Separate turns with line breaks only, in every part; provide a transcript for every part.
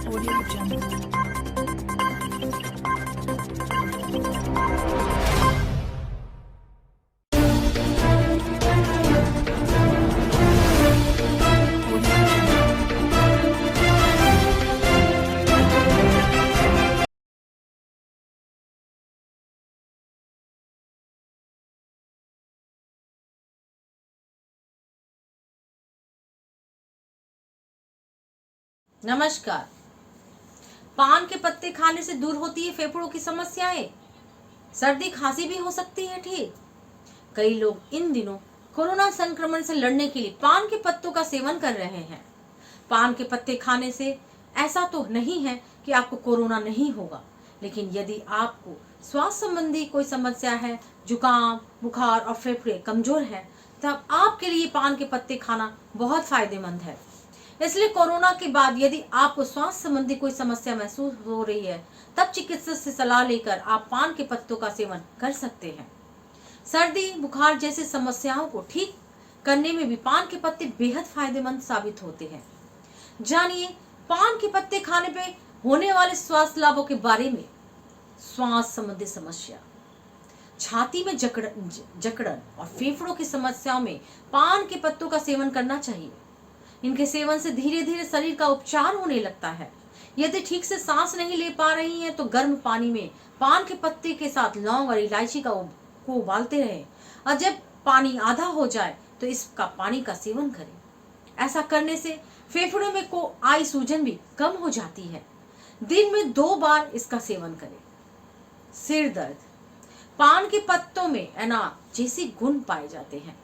Audio Jungle.
नमस्कार। पान के पत्ते खाने से दूर होती है फेफड़ों की समस्याएं, सर्दी खांसी भी हो सकती है ठीक। कई लोग इन दिनों कोरोना संक्रमण से लड़ने के लिए पान के पत्तों का सेवन कर रहे हैं। पान के पत्ते खाने से ऐसा तो नहीं है कि आपको कोरोना नहीं होगा, लेकिन यदि आपको स्वास्थ्य संबंधी कोई समस्या है, जुकाम, बुखार और फेफड़े कमजोर है, तब आपके लिए पान के पत्ते खाना बहुत फायदेमंद है। इसलिए कोरोना के बाद यदि आपको स्वास्थ्य संबंधी कोई समस्या महसूस हो रही है, तब चिकित्सक से सलाह लेकर आप पान के पत्तों का सेवन कर सकते हैं। सर्दी, बुखार जैसी समस्याओं को ठीक करने में भी पान के पत्ते बेहद फायदेमंद साबित होते हैं। जानिए पान के पत्ते खाने पे होने वाले स्वास्थ्य लाभों के बारे में। श्वास संबंधी समस्या, छाती में जकड़न और फेफड़ों की समस्याओं में पान के पत्तों का सेवन करना चाहिए। इनके सेवन से धीरे धीरे शरीर का उपचार होने लगता है। यदि ठीक से सांस नहीं ले पा रही हैं तो गर्म पानी में पान के पत्ते के साथ लौंग और इलायची को उबालते रहें और जब पानी आधा हो जाए तो इसका पानी का सेवन करें। ऐसा करने से फेफड़ों में को आई सूजन भी कम हो जाती है। दिन में 2 बार इसका सेवन करें। सिर दर्द, पान के पत्तों में एनाल्जेसिक गुण पाए जाते हैं।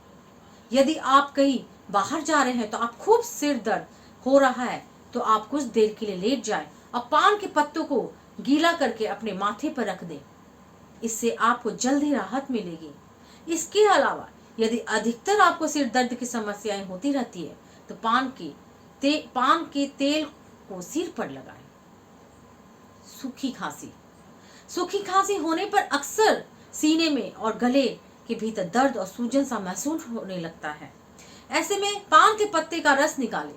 यदि आप कहीं बाहर जा रहे हैं तो आप खूब सिर दर्द हो रहा है तो आप कुछ देर के लिए लेट जाएं और पान के पत्तों को गीला करके अपने माथे पर रख दें। इससे आपको जल्द ही राहत मिलेगी। इसके अलावा यदि अधिकतर आपको सिर दर्द की समस्याएं होती रहती है तो पान के तेल को सिर पर लगाएं। सूखी खांसी, सूखी खांसी होने पर अक्सर सीने में और गले के भीतर दर्द और सूजन सा महसूस होने लगता है। ऐसे में पान के पत्ते का रस निकालें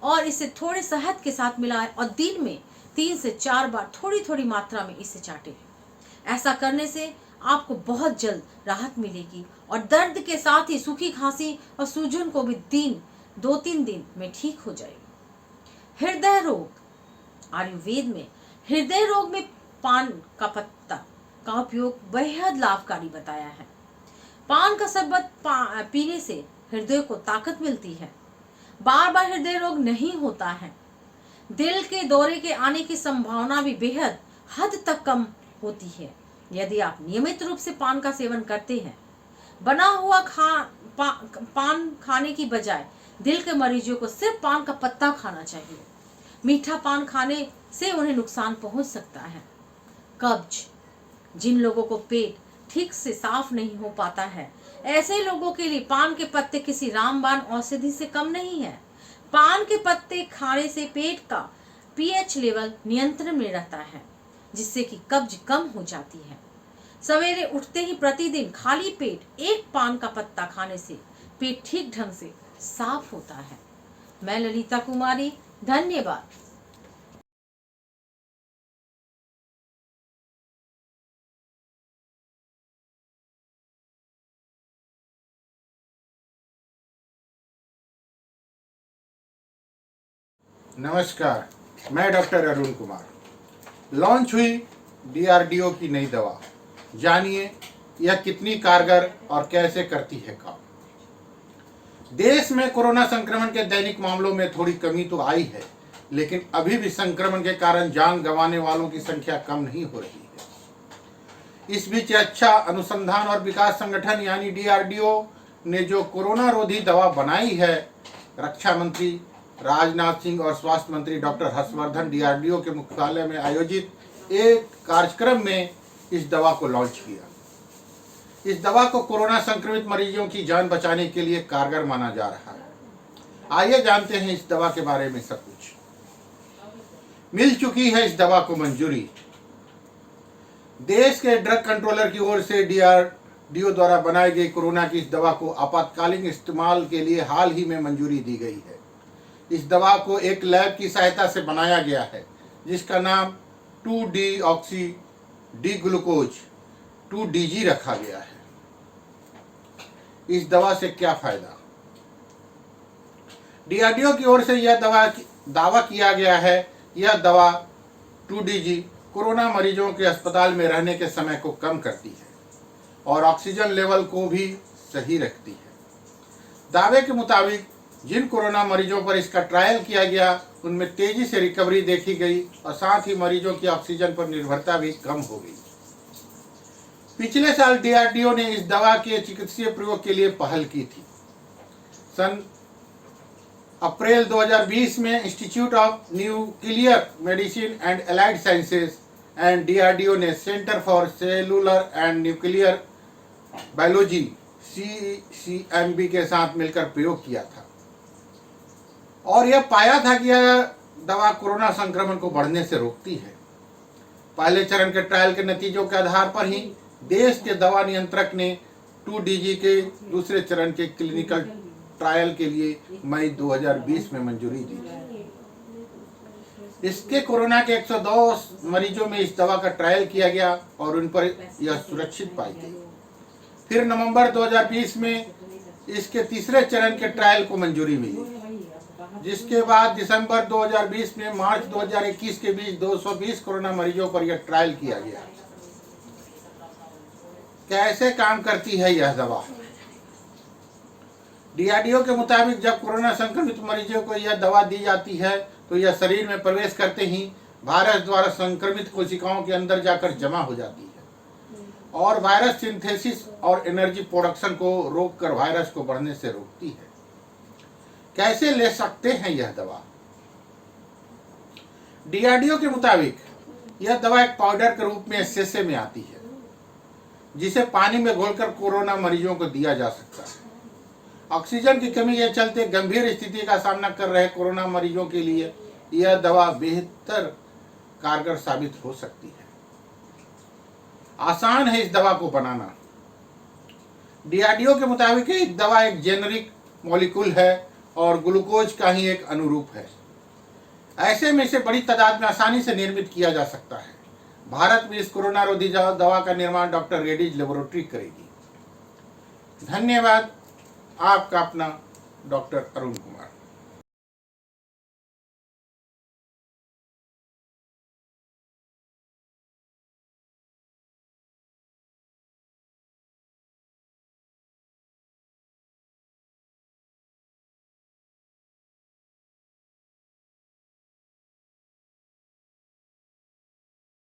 और इसे थोड़े शहद के साथ मिलाएं और दिन में 3 से 4 बार थोड़ी थोड़ी मात्रा में इसे चाटें। ऐसा करने से आपको बहुत जल्द राहत मिलेगी और दर्द के साथ ही सूखी खांसी और सूजन को भी 2-3 दिन में ठीक हो जाएगी। हृदय रोग, आयुर्वेद में हृदय रोग में पान का पत्ता का उपयोग बेहद लाभकारी बताया है। पान का शरबत पीने से हृदय को ताकत मिलती है। बार बार हृदय रोग नहीं होता है। दिल के दौरे के आने की संभावना भी बेहद हद तक कम होती है यदि आप नियमित रूप से पान का सेवन करते हैं। बना हुआ पान खाने की बजाय दिल के मरीजों को सिर्फ पान का पत्ता खाना चाहिए। मीठा पान खाने से उन्हें नुकसान पहुंच सकता है। कब्ज, जिन लोगों को पेट ठीक से साफ नहीं हो पाता है, ऐसे लोगों के लिए पान के पत्ते किसी रामबाण औषधि से कम नहीं है। पान के पत्ते खाने से पेट का पीएच लेवल नियंत्रण में रहता है, जिससे कि कब्ज कम हो जाती है। सवेरे उठते ही प्रतिदिन खाली पेट एक पान का पत्ता खाने से पेट ठीक ढंग से साफ होता है। मैं ललिता कुमारी, धन्यवाद।
नमस्कार, मैं डॉक्टर अरुण कुमार। लॉन्च हुई डीआरडीओ की नई दवा, जानिए यह कितनी कारगर और कैसे करती है काम। देश में कोरोना संक्रमण के दैनिक मामलों में थोड़ी कमी तो आई है, लेकिन अभी भी संक्रमण के कारण जान गंवाने वालों की संख्या कम नहीं हो रही है। इस बीच रक्षा अनुसंधान और विकास संगठन यानी डीआरडीओ ने जो कोरोना रोधी दवा बनाई है, रक्षा मंत्री राजनाथ सिंह और स्वास्थ्य मंत्री डॉक्टर हर्षवर्धन डीआरडीओ के मुख्यालय में आयोजित एक कार्यक्रम में इस दवा को लॉन्च किया। इस दवा को कोरोना संक्रमित मरीजों की जान बचाने के लिए कारगर माना जा रहा है। आइए जानते हैं इस दवा के बारे में सब कुछ। मिल चुकी है इस दवा को मंजूरी। देश के ड्रग कंट्रोलर की ओर से डीआरडीओ द्वारा बनाई गई कोरोना की इस दवा को आपातकालीन इस्तेमाल के लिए हाल ही में मंजूरी दी गई है। इस दवा को एक लैब की सहायता से बनाया गया है, जिसका नाम 2-डीऑक्सी डी ग्लूकोज 2DG रखा गया है। इस दवा से क्या फायदा? DRDO की ओर से यह दावा किया गया है। यह दवा 2DG कोरोना मरीजों के अस्पताल में रहने के समय को कम करती है और ऑक्सीजन लेवल को भी सही रखती है। दावे के मुताबिक जिन कोरोना मरीजों पर इसका ट्रायल किया गया उनमें तेजी से रिकवरी देखी गई और साथ ही मरीजों की ऑक्सीजन पर निर्भरता भी कम हो गई। पिछले साल DRDO ने इस दवा के चिकित्सीय प्रयोग के लिए पहल की थी। सन अप्रैल 2020 में institute of nuclear medicine and allied sciences and DRDO ने centre for cellular and nuclear biology CCMB के साथ मिलकर प्रयोग किया था और यह पाया था कि यह दवा कोरोना संक्रमण को बढ़ने से रोकती है। पहले चरण के ट्रायल के नतीजों के आधार पर ही देश के दवा नियंत्रक ने 2DG के दूसरे चरण के क्लिनिकल ट्रायल के लिए मई 2020 में मंजूरी दी थी। इसके कोरोना के 102 मरीजों में इस दवा का ट्रायल किया गया और उन पर यह सुरक्षित पाई गई। फिर नवंबर 2020 में इसके तीसरे चरण के ट्रायल को मंजूरी मिली, जिसके बाद दिसंबर 2020 में मार्च 2021 के बीच 220 कोरोना मरीजों पर यह ट्रायल किया गया। कैसे काम करती है यह दवा? DRDO के मुताबिक जब कोरोना संक्रमित मरीजों को यह दवा दी जाती है तो यह शरीर में प्रवेश करते ही वायरस द्वारा संक्रमित कोशिकाओं के अंदर जाकर जमा हो जाती है और वायरस सिंथेसिस और एनर्जी प्रोडक्शन को रोककर वायरस को बढ़ने से रोकती है। कैसे ले सकते हैं यह दवा? DRDO के मुताबिक यह दवा एक पाउडर के रूप में सेसे में आती है, जिसे पानी में घोलकर कोरोना मरीजों को दिया जा सकता है। ऑक्सीजन की कमी के चलते गंभीर स्थिति का सामना कर रहे कोरोना मरीजों के लिए यह दवा बेहतर कारगर साबित हो सकती है। आसान है इस दवा को बनाना। DRDO के मुताबिक एक दवा एक जेनरिक मॉलिक्यूल है और ग्लूकोज का ही एक अनुरूप है। ऐसे में इसे बड़ी तादाद में आसानी से निर्मित किया जा सकता है। भारत में इस कोरोना रोधी दवा का निर्माण डॉक्टर रेड्डीज लेबोरेटरी करेगी। धन्यवाद। आपका अपना डॉक्टर अरुण कुमार।